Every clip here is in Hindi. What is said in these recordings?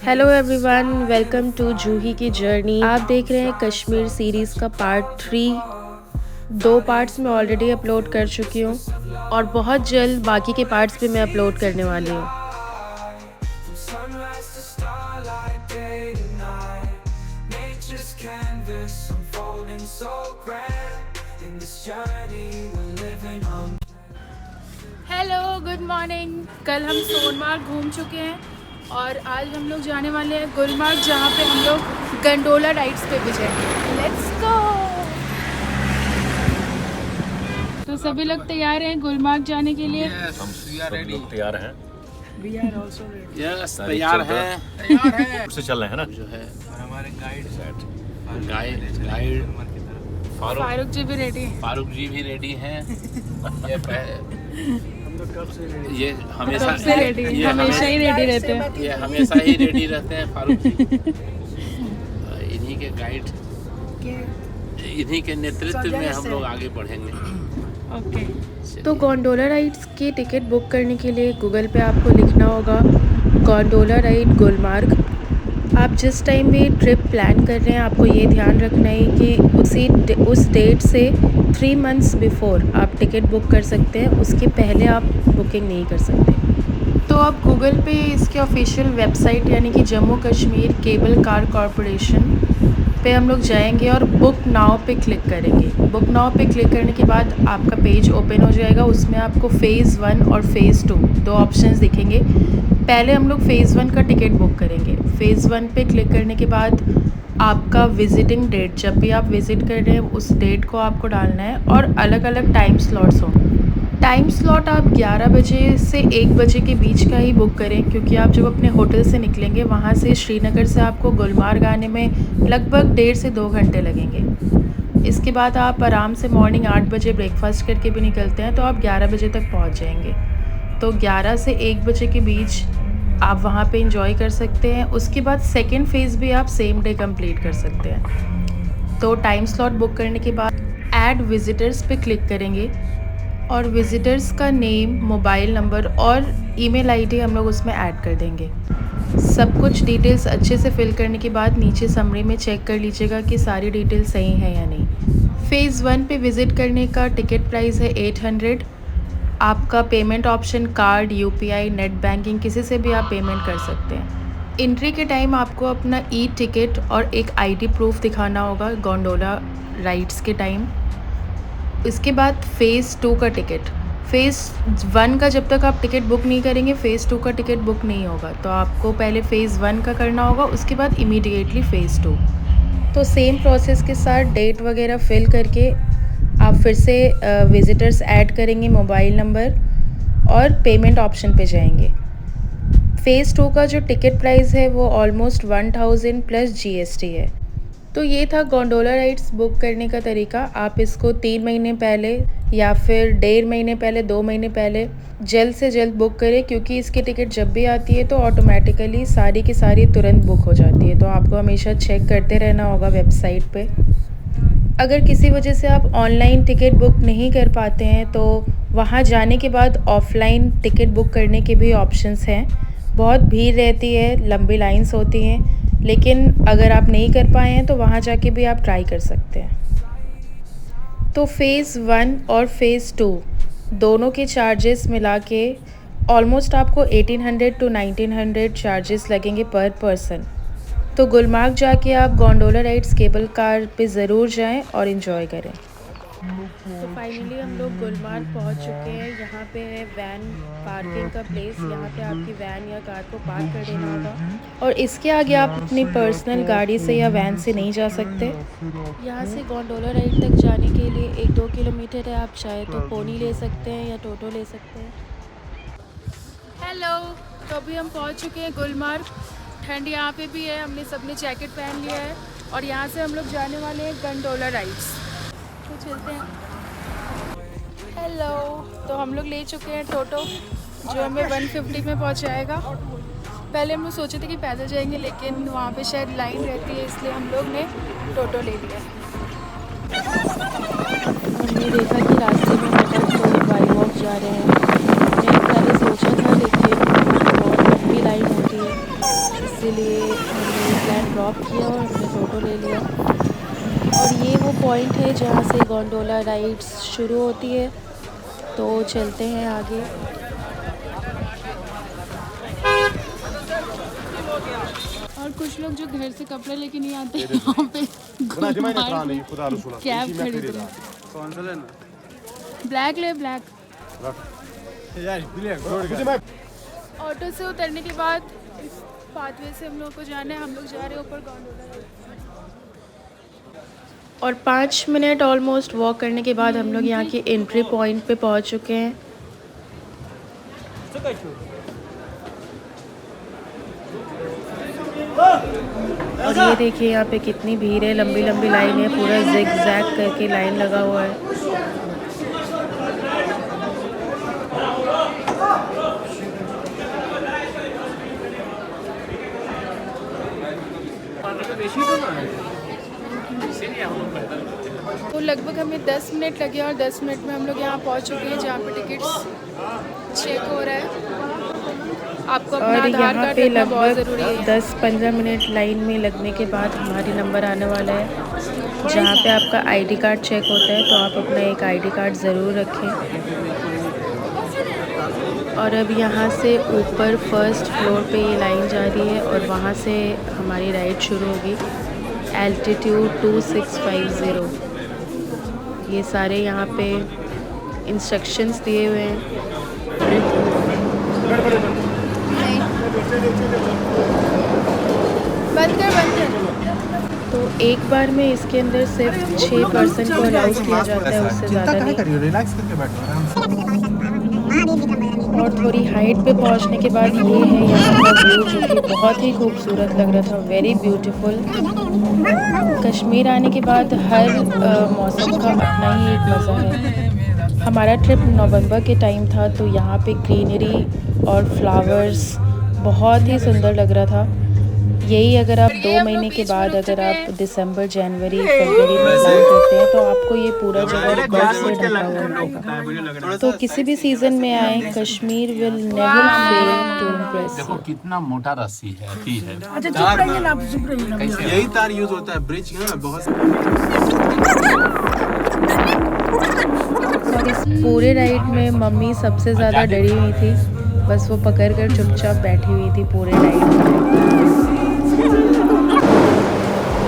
हेलो एवरीवन, वेलकम टू जूही की जर्नी। आप देख रहे हैं कश्मीर सीरीज़ का पार्ट 3। 2 पार्ट्स में ऑलरेडी अपलोड कर चुकी हूँ और बहुत जल्द बाकी के पार्ट्स भी मैं अपलोड करने वाली हूँ। Hello, good morning. कल हम सोनमार्ग घूम चुके हैं और आज हम लोग जाने वाले हैं गुलमार्ग, जहाँ पे हम लोग गंडोला राइड्स पे भी जाएंगे। Let's go. तो सभी लोग तैयार हैं गुलमार्ग जाने के लिए? हम सब लोग तैयार हैं। We are also ready. Yes, तैयार हैं। से चल रहे हैं ना, जो है हमारे गाइड गाइड फारूक जी भी रेडी हैं। फारूक जी भी रेडी हैं। हम तो कब से रेडी? ये हमेशा कब से रेडी? हमेशा ही रेडी रहते हैं। ये हमेशा ही रेडी रहते हैं फारूक जी। इन्हीं के गाइड, इन्हीं के नेतृत्व में हम लोग आगे बढ़ेंगे। ओके। तो गोंडोला राइड्स की टिकट बुक करने के लिए गूगल पे आपको लिखना होगा गोंडोला राइड गुलमार्ग। आप जिस टाइम भी ट्रिप प्लान कर रहे हैं, आपको ये ध्यान रखना है कि उस डेट से 3 मंथ्स बिफोर आप टिकट बुक कर सकते हैं, उसके पहले आप बुकिंग नहीं कर सकते। तो अब गूगल पे इसके ऑफिशियल वेबसाइट यानी कि Jammu Kashmir cable car corporation पे हम लोग जाएंगे और बुक नाउ पे क्लिक करेंगे। बुक नाउ पे क्लिक करने के बाद आपका पेज ओपन हो जाएगा। उसमें आपको फ़ेज़ 1 और फ़ेज़ 2 दो ऑप्शंस दिखेंगे। पहले हम लोग फ़ेज़ 1 का टिकट बुक करेंगे। फ़ेज़ 1 पे क्लिक करने के बाद आपका विज़िटिंग डेट, जब भी आप विज़िट कर रहे हैं उस डेट को आपको डालना है और अलग अलग टाइम स्लॉट्स हों। टाइम स्लॉट आप 11 बजे से 1 बजे के बीच का ही बुक करें, क्योंकि आप जब अपने होटल से निकलेंगे वहाँ से श्रीनगर से आपको गुलमार्ग आने में लगभग 1.5 से 2 घंटे लगेंगे। इसके बाद आप आराम से मॉर्निंग 8 बजे ब्रेकफास्ट करके भी निकलते हैं तो आप 11 बजे तक पहुँच जाएंगे। तो 11 से 1 बजे के बीच आप वहाँ पे एंजॉय कर सकते हैं। उसके बाद सेकेंड फ़ेज़ भी आप सेम डे कंप्लीट कर सकते हैं। तो टाइम स्लॉट बुक करने के बाद ऐड विज़िटर्स पे क्लिक करेंगे और विज़िटर्स का नेम, मोबाइल नंबर और ईमेल आईडी हम लोग उसमें ऐड कर देंगे। सब कुछ डिटेल्स अच्छे से फिल करने के बाद नीचे समरी में चेक कर लीजिएगा कि सारी डिटेल्स सही हैं या नहीं। फ़ेज़ 1 पे विज़िट करने का टिकट प्राइस है 800। आपका payment option card, UPI, net banking, किसी से भी आप पेमेंट कर सकते हैं। एंट्री के टाइम आपको अपना ई टिकट और एक आईडी प्रूफ दिखाना होगा गोंडोला राइड्स के टाइम। इसके बाद फ़ेज़ 2 का टिकट, फ़ेज़ 1 का जब तक आप टिकट बुक नहीं करेंगे फ़ेज़ 2 का टिकट बुक नहीं होगा। तो आपको पहले फ़ेज़ 1 का करना होगा, उसके बाद इमीडिएटली फ़ेज़ 2। तो सेम प्रोसेस के साथ डेट वगैरह फिल करके आप फिर से विज़िटर्स ऐड करेंगे, मोबाइल नंबर और पेमेंट ऑप्शन पे जाएंगे। फ़ेज़ 2 का जो टिकट प्राइस है वो ऑलमोस्ट 1000 प्लस जीएसटी है। तो ये था गोंडोला राइड्स बुक करने का तरीका। आप इसको 3 महीने पहले या फिर 1.5 महीने पहले, 2 महीने पहले जल्द से जल्द बुक करें, क्योंकि इसकी टिकट जब भी आती है तो ऑटोमेटिकली सारी की सारी तुरंत बुक हो जाती है। तो आपको हमेशा चेक करते रहना होगा वेबसाइट पे। अगर किसी वजह से आप ऑनलाइन टिकट बुक नहीं कर पाते हैं तो वहाँ जाने के बाद ऑफ़लाइन टिकट बुक करने के भी ऑप्शंस हैं। बहुत भीड़ रहती है, लंबी लाइंस होती हैं, लेकिन अगर आप नहीं कर पाए हैं तो वहाँ जाके भी आप ट्राई कर सकते हैं। तो फ़ेज़ 1 और फ़ेज़ 2 दोनों के चार्जेस मिला के ऑलमोस्ट आपको 1800 to 1900 चार्जेस लगेंगे पर पर्सन। तो गुलमार्ग जाके आप गोंडोला राइड्स केबल कार पे ज़रूर जाएं और इन्जॉय करें। तो फाइनली हम लोग गुलमार्ग पहुंच चुके हैं। यहाँ पे है वैन पार्किंग का प्लेस। यहाँ पे आपकी वैन या कार को पार्क कर देना होगा और इसके आगे आप अपनी पर्सनल गाड़ी से या वैन से नहीं जा सकते। यहाँ से गोंडोला राइड तक जाने के लिए 1-2 किलोमीटर है। आप चाहे तो पोनी ले सकते हैं या टोटो ले सकते हैं। हेलो, तो अभी हम पहुँच चुके हैं गुलमार्ग। ठंड यहाँ पे भी है, हमने सबने जैकेट पहन लिया है और यहाँ से हम लोग जाने वाले हैं गंडोला राइड्स। तो चलते हैं। हेलो, तो हम लोग ले चुके हैं टोटो जो हमें 150 में पहुँचाएगा। पहले हम लोग सोचे थे कि पैदल जाएंगे, लेकिन वहाँ पे शायद लाइन रहती है, इसलिए हम लोग ने टोटो ले लिया। हमने देखा कि रास्ते में बहुत कोई बाई वॉक जा रहे हैं। पॉइंट है जहाँ से गोंडोला राइड्स शुरू होती है, तो चलते हैं आगे। और कुछ लोग जो घर से कपड़े लेके नहीं आते यहाँ पे कैब खरीद रहे। कौन सा लेना? ब्लैक ले, ब्लैक। यार ऑटो से उतरने के बाद इस पाथवे से हम लोग को जाना है। हम लोग जा रहे हैं ऊपर गोंडोला। और 5 मिनट ऑलमोस्ट वॉक करने के बाद हम लोग यहाँ के एंट्री पॉइंट पे पहुँच चुके हैं। और ये देखिए यहाँ पे कितनी भीड़ है, लंबी लंबी लाइन है, पूरा जिग जैग करके लाइन लगा हुआ है। तो लगभग हमें 10 मिनट लगे और 10 मिनट में हम लोग यहाँ पहुँच चुके हैं जहाँ पे टिकट्स चेक हो रहा है। आपको अपना और आधार यहाँ कार्ड पे रखना बहुत लगभग ज़रूरी है। 10-15 मिनट लाइन में लगने के बाद हमारी नंबर आने वाला है, जहाँ पे आपका आईडी कार्ड चेक होता है। तो आप अपना एक आईडी कार्ड ज़रूर रखें। और अब यहाँ से ऊपर फर्स्ट फ्लोर पे ये लाइन जा रही है और वहाँ से हमारी राइड शुरू होगी। एल्टीट्यूड 2650। ये सारे यहाँ पे इंस्ट्रक्शंस दिए हुए हैं। बंद कर। तो एक बार में इसके अंदर सिर्फ 6 पर्सन को अलाउ किया जाता है, उससे ज़्यादा नहीं। और थोड़ी हाइट पे पहुंचने के बाद ये है यहाँ का व्यू, जो कि बहुत ही खूबसूरत लग रहा था। Very beautiful. कश्मीर आने के बाद हर मौसम का अपना ही एक मज़ा है। हमारा ट्रिप नवंबर के टाइम था, तो यहाँ पे ग्रीनरी और फ्लावर्स बहुत ही सुंदर लग रहा था। यही अगर आप 2 महीने के बाद अगर आप दिसंबर, जनवरी, फरवरी में प्लान करते हैं तो आपको ये पूरा जगह बर्फ से ढका हुआ मिलेगा। तो किसी भी सीज़न में आए, Kashmir will never fail to impress. देखो कितना मोटा रस्सी है, अच्छा चुप रहिए ना, आप चुप रहिए ना। यही तार यूज होता है ब्रिज का बहुत। और इस पूरे राइड में मम्मी सबसे ज़्यादा डरी हुई थी, बस वो पकड़ कर चुपचाप बैठी हुई थी पूरे राइड में।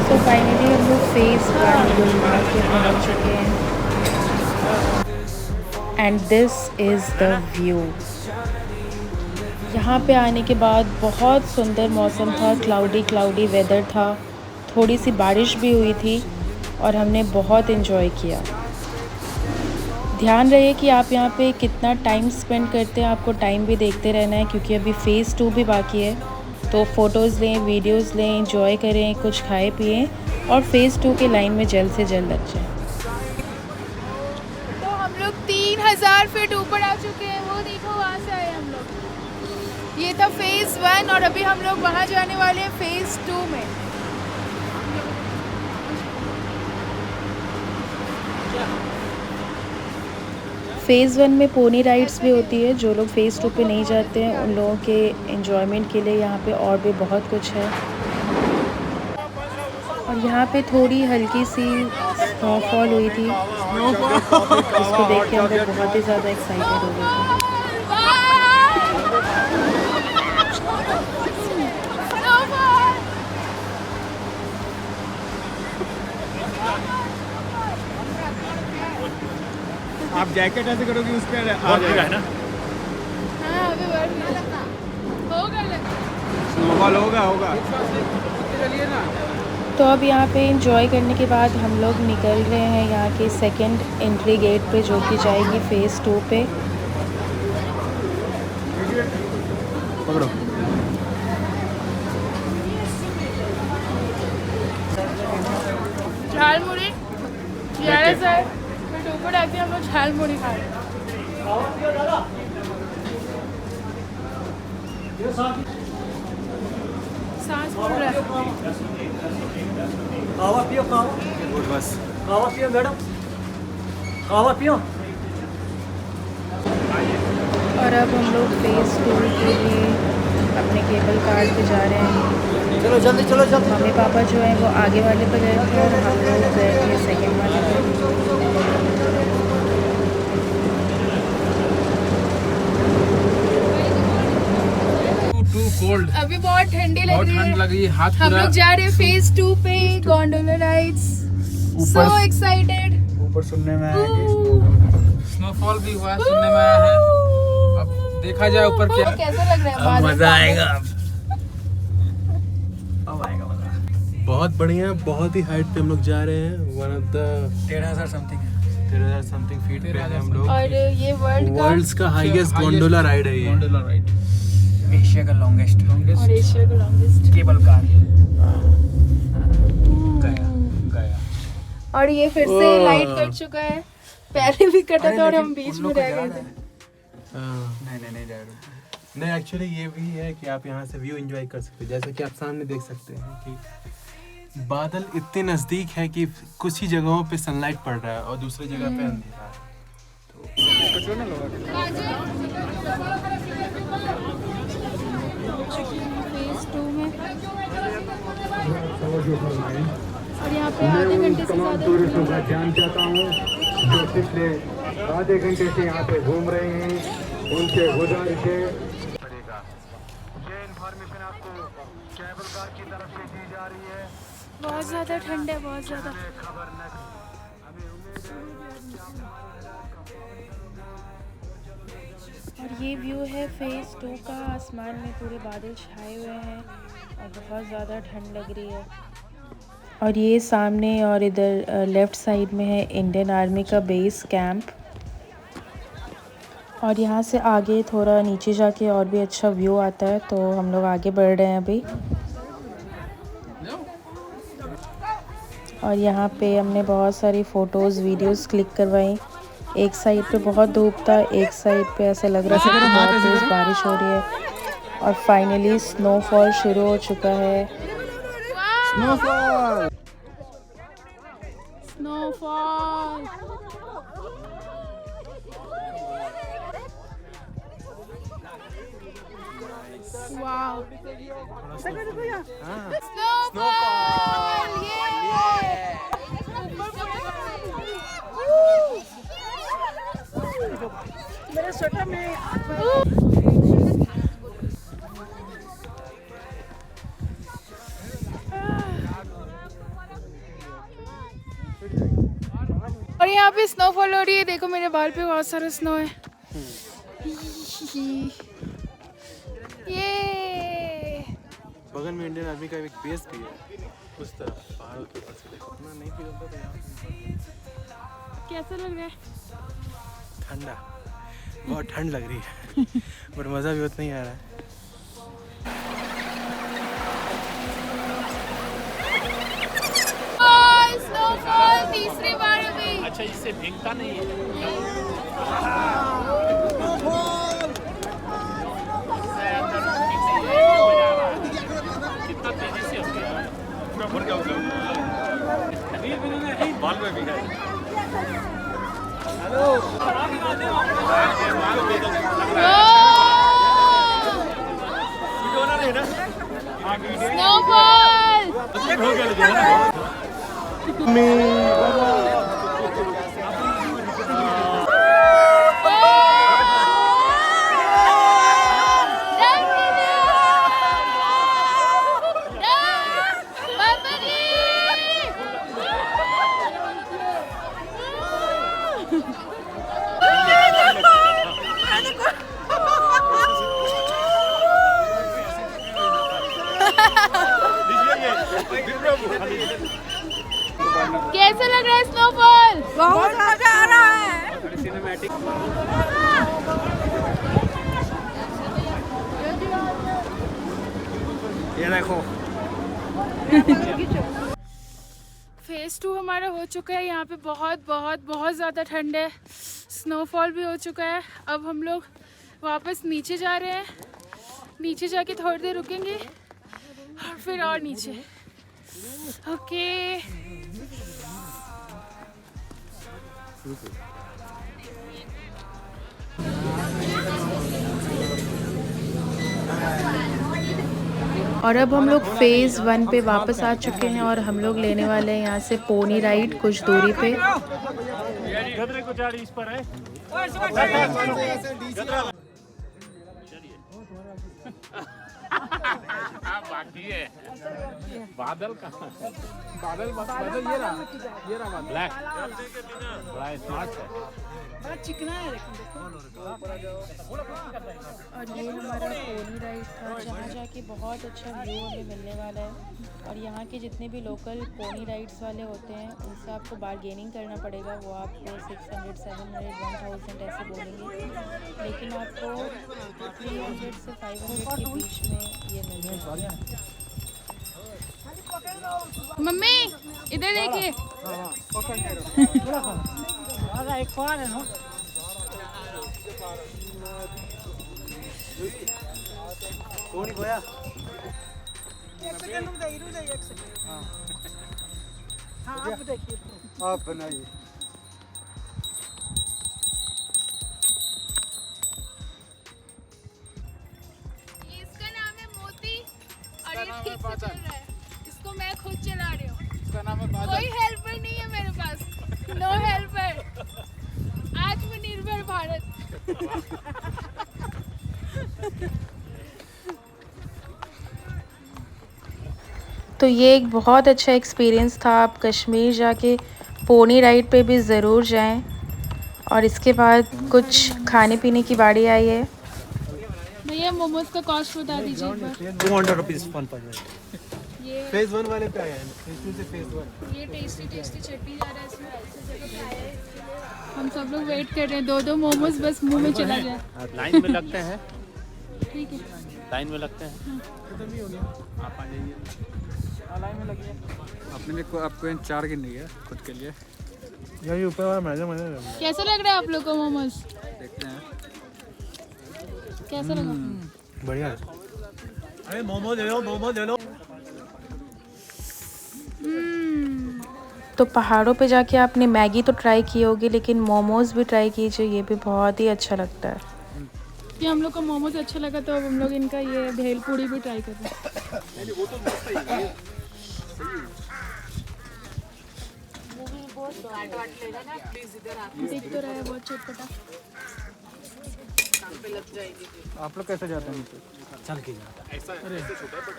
तो फाइनली हम लोग फेज़ 1 गुलमार्ग पे पहुँच चुके हैं। And this is the view. यहाँ पे आने के बाद बहुत सुंदर मौसम था, क्लाउडी वेदर था, थोड़ी सी बारिश भी हुई थी और हमने बहुत इन्जॉय किया। ध्यान रहे कि आप यहाँ पे कितना टाइम स्पेंड करते हैं, आपको टाइम भी देखते रहना है क्योंकि अभी फ़ेज़ 2 भी बाकी है। तो फ़ोटोज़ लें, वीडियोज़ लें, एंजॉय करें, कुछ खाए पिएं और फ़ेज़ 2 के लाइन में जल्द से जल्द लग जाएं। तो हम लोग 3000 फीट ऊपर आ चुके हैं। वो देखो वहाँ से आए हम लोग। ये था फ़ेज़ 1 और अभी हम लोग वहाँ जाने वाले हैं फ़ेज़ 2 में। फ़ेज़ 1 में पोनी राइड्स भी होती है। जो लोग फ़ेज़ 2 पे नहीं जाते हैं उन लोगों के एंजॉयमेंट के लिए यहाँ पे और भी बहुत कुछ है। और यहाँ पे थोड़ी हल्की सी स्नोफॉल हुई थी, जिसको देख के हम लोग बहुत ही ज़्यादा एक्साइटेड हो गए थे। आप जैकेट ऐसे करोगे उस पर आ जाएगा ना। हाँ अभी होगा स्नोफॉल होगा। तो अब यहाँ पे एंजॉय करने के बाद हम लोग निकल रहे हैं यहाँ के सेकंड एंट्री गेट पे, जो कि जाएगी फ़ेज़ 2 पे। पकड़ो। झालमुड़ी सर मैं ऊपर आके हम लोग झालमुड़ी खा रहे हैं। सांस फूल रहा है। कावा पियो बस। कावा पियो मैडम, कावा पियो। और अब हम लोग फ़ेज़ 2 के लिए अपने केबल कार पे जा रहे हैं। चलो जल्दी चलो जल्दी। मम्मी पापा जो हैं वो आगे वाले पे गए थे और हम लोग गए थे सेकेंड वाले पे। टू कोल्ड, अभी बहुत ठंडी लग बहुत रही ठंड है। लग रही है। हाथ हम पूरा लोग जा रहे हैं फेज 2 पे गोंडोला राइड्स। सो ऊपर- एक्साइटेड। ऊपर सुनने में आया कि स्नोफॉल भी हुआ है, सुनने में आया है। अब देखा जाए ऊपर क्या। कैसा लग रहा है? बादल मजा आएगा। अब आएगा मजा। बहुत बढ़िया, बहुत ही हाइट पे हम लोग जा रहे हैं। वन ऑफ द 13,000 समथिंग है। 13,000 समथिंग फीट पे हैं हम लोग। और ये वर्ल्ड्स का हाईएस्ट गोंडोला राइड है ये। गोंडोला राइड, एशिया का लॉन्गेस्ट और एशिया का लॉन्गेस्ट। Cable car. गया। और ये फिर से लाइट कट चुका है। पहले भी कटा था और हम बीच में रह गए थे। नहीं जा रहा। नहीं, एक्चुअली ये भी है कि आप यहाँ से व्यू एंजॉय कर सकते हैं। जैसा कि आप सामने देख सकते हैं कि बादल इतने नज़दीक है कि कुछ ही जगहों पे सनलाइट पड़ रहा है और दूसरी जगह पे अंधेरा है। फेज 2 में और यहाँ पे आधे घंटे से ज़्यादा टूरिस्टों का ध्यान चाहता हूँ जो पिछले आधे घंटे से यहाँ पे घूम रहे हैं, उनसे गुजारिश है पड़ेगा। ये इन्फॉर्मेशन आपको केबल कार की तरफ से दी जा रही है। बहुत ज़्यादा ठंड है, बहुत ज़्यादा। खबर न हमें उम्मीद है और ये व्यू है फेज़ 2 का। आसमान में पूरे बादल छाए हुए हैं और बहुत ज़्यादा ठंड लग रही है। और ये सामने और इधर लेफ़्ट साइड में है इंडियन आर्मी का बेस कैंप। और यहाँ से आगे थोड़ा नीचे जाके और भी अच्छा व्यू आता है, तो हम लोग आगे बढ़ रहे हैं अभी। और यहाँ पे हमने बहुत सारी फ़ोटोज़ वीडियोस क्लिक करवाई। एक साइड पे बहुत धूप था, एक साइड पे ऐसा लग रहा था कि बहुत तेज़ बारिश हो रही है। और फाइनली स्नोफॉल शुरू हो चुका है। स्नोफॉल। वाओ। स्नोफॉल। मेरे स्वेटर में और यहाँ पे स्नोफॉल हो रही है। देखो मेरे बाल पे बहुत सारा स्नो है। ये बगल में इंडियन आर्मी का एक बेस भी है उस तरफ पहाड़ों के ऊपर से। देखो इतना नहीं फील होता था यहाँ। कैसा लग रहा है? ठंडा, बहुत ठंड लग रही है पर मज़ा भी उतना ही आ रहा है। स्नोफॉल तीसरी बार अभी। अच्छा, इससे भीगता नहीं है। कितना तेजी से हो गया। पूरा भर गया बाल में भीगा है। कैसा लग रहा है स्नोफॉल? बहुत मजा आ रहा है। ये देखो फेज 2 हमारा हो चुका है। यहाँ पे बहुत बहुत बहुत ज़्यादा ठंड है। स्नोफॉल भी हो चुका है। अब हम लोग वापस नीचे जा रहे हैं। नीचे जाके थोड़ी देर रुकेंगे और फिर और नीचे। ओके। और अब हम लोग फेज़ 1 पे वापस आ चुके हैं और हम लोग लेने वाले हैं यहाँ से पोनी राइड कुछ दूरी पे। बाकी है बादल कहाँ है? बादल ये रहा ब्लैक बड़ा स्मार्ट है। और ये हमारा पोनी राइड था जहाँ जाके बहुत अच्छा व्यू हमें मिलने वाला है। और यहाँ के जितने भी लोकल पोनी राइड्स वाले होते हैं उनसे आपको बार्गेनिंग करना पड़ेगा। वो आपको 600, 700, 1000 ऐसे बोलेंगे, लेकिन आपको 300 से 500 के बीच में ये मिल जाएगा। मम्मी इधर देखिए। आप बनाइए। इसका नाम है मोती और ये ठीक से चल रहा है। इसको मैं खुद चला रही हूँ। इसका नाम है बादल। कोई हेल्पर नहीं है मेरे पास। No helper. आत्मनिर्भर भारत। तो ये एक बहुत अच्छा एक्सपीरियंस था। आप कश्मीर जाके पोनी राइड पे भी ज़रूर जाएं। और इसके बाद कुछ खाने पीने की बारी आई है। भैया मोमोज का कॉस्ट बता दीजिए एक बार। 200 रुपीज़ 1 पर। ये फेज़ 1 वाले पे आया है, फेज़ 2 से फेज़ 1। ये टेस्टी टेस्टी चटनी जा रहा है इसमें। ऐसे जगह पे आया है। हम सब लोग वेट कर रहे हैं। दो मोमोज बस मुंह में चला जाए। लाइन में लगते हैं, ठीक है। लाइन में लगते हैं। आप आ जाइए लाइन में लगिए। अपने को आपको 4 गिननी है खुद के लिए। यही ऊपर वाला मजा कैसा लग रहा है आप लोग को मोमोज? देखते हैं कैसा लगा? बढ़िया है। अरे मोमो ले लो, मोमो ले लो। तो पहाड़ों पे जाके आपने मैगी तो ट्राई की होगी, लेकिन मोमोज़ भी ट्राई कीजिए। ये भी बहुत ही अच्छा लगता है। कि हम लोग को मोमोज अच्छा लगा तो अब हम लोग इनका ये भेलपूरी भी ट्राई कर रहे हैं। देख तो रहा है बहुत चटपटा। आप लोग कैसे जाते हैं नीचे? चल के जाता है।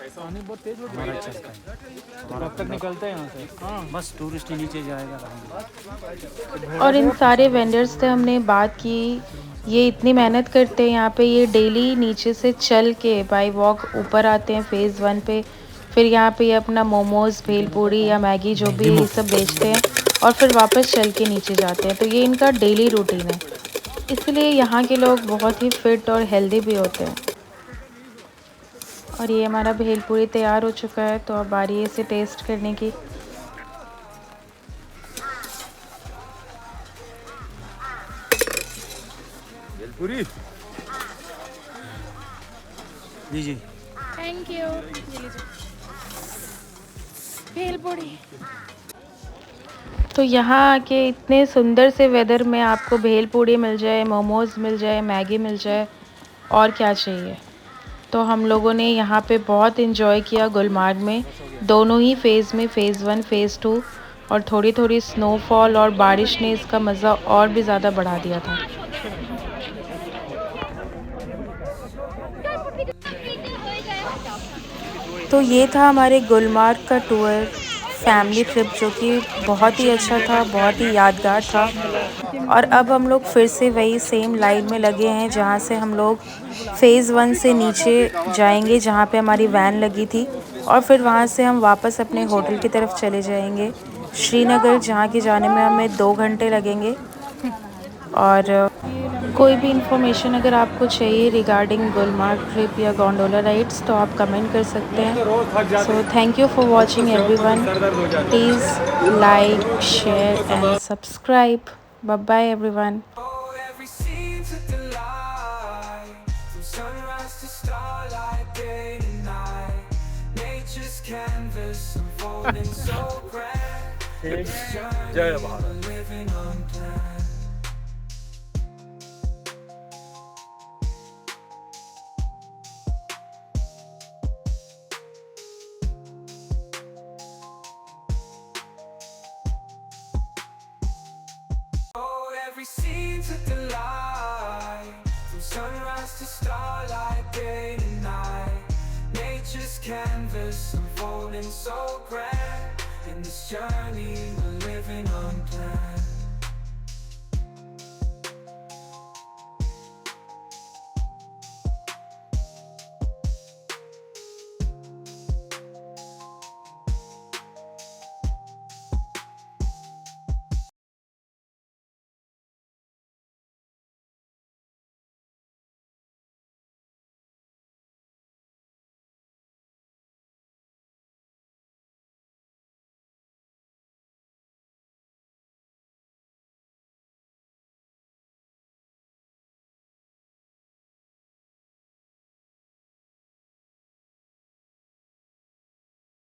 पानी बहुत तेज हो हमारा चलता है। कब तक निकलते हैं यहाँ से? हाँ बस टूरिस्ट ही नीचे जाएगा। और इन सारे वेंडर्स से हमने बात की। ये इतनी मेहनत करते हैं यहाँ पे। ये डेली नीचे से चल के बाय वॉक ऊपर आते हैं फेज़ 1 पे। फिर यहाँ पे ये अपना मोमोज़, भेलपूरी या मैगी जो भी है ये सब बेचते हैं और फिर वापस चल के नीचे जाते हैं। तो ये इनका डेली रूटीन है, इसलिए यहाँ के लोग बहुत ही फिट और हेल्दी भी होते हैं। और ये हमारा भेलपूरी तैयार हो चुका है, तो अब बारी है इसे टेस्ट करने की। पूरी जी थैंक यू। भेलपूरी। तो यहाँ आके इतने सुंदर से वेदर में आपको भेलपूरी मिल जाए, मोमोज़ मिल जाए, मैगी मिल जाए, और क्या चाहिए। तो हम लोगों ने यहाँ पे बहुत इन्जॉय किया गुलमार्ग में, दोनों ही फेज़ में, फेज़ 1, फेज़ 2। और थोड़ी थोड़ी स्नोफॉल और बारिश ने इसका मज़ा और भी ज़्यादा बढ़ा दिया था। तो ये था हमारे गुलमार्ग का टूर, फैमिली ट्रिप, जो कि बहुत ही अच्छा था, बहुत ही यादगार था। और अब हम लोग फिर से वही सेम लाइन में लगे हैं जहाँ से हम लोग फेज़ 1 से नीचे जाएंगे, जहाँ पे हमारी वैन लगी थी। और फिर वहाँ से हम वापस अपने होटल की तरफ चले जाएंगे, श्रीनगर, जहाँ के जाने में हमें 2 घंटे लगेंगे। और कोई भी इंफॉर्मेशन अगर आपको चाहिए रिगार्डिंग गुलमार्ग ट्रिप या गोंडोला राइड्स तो आप कमेंट कर सकते हैं। So thank you for watching everyone. Please like, share and subscribe. Bye bye everyone. जय Bharat. as the starlight, day and night. Nature's canvas unfolding so grand. In this journey we're living unplanned.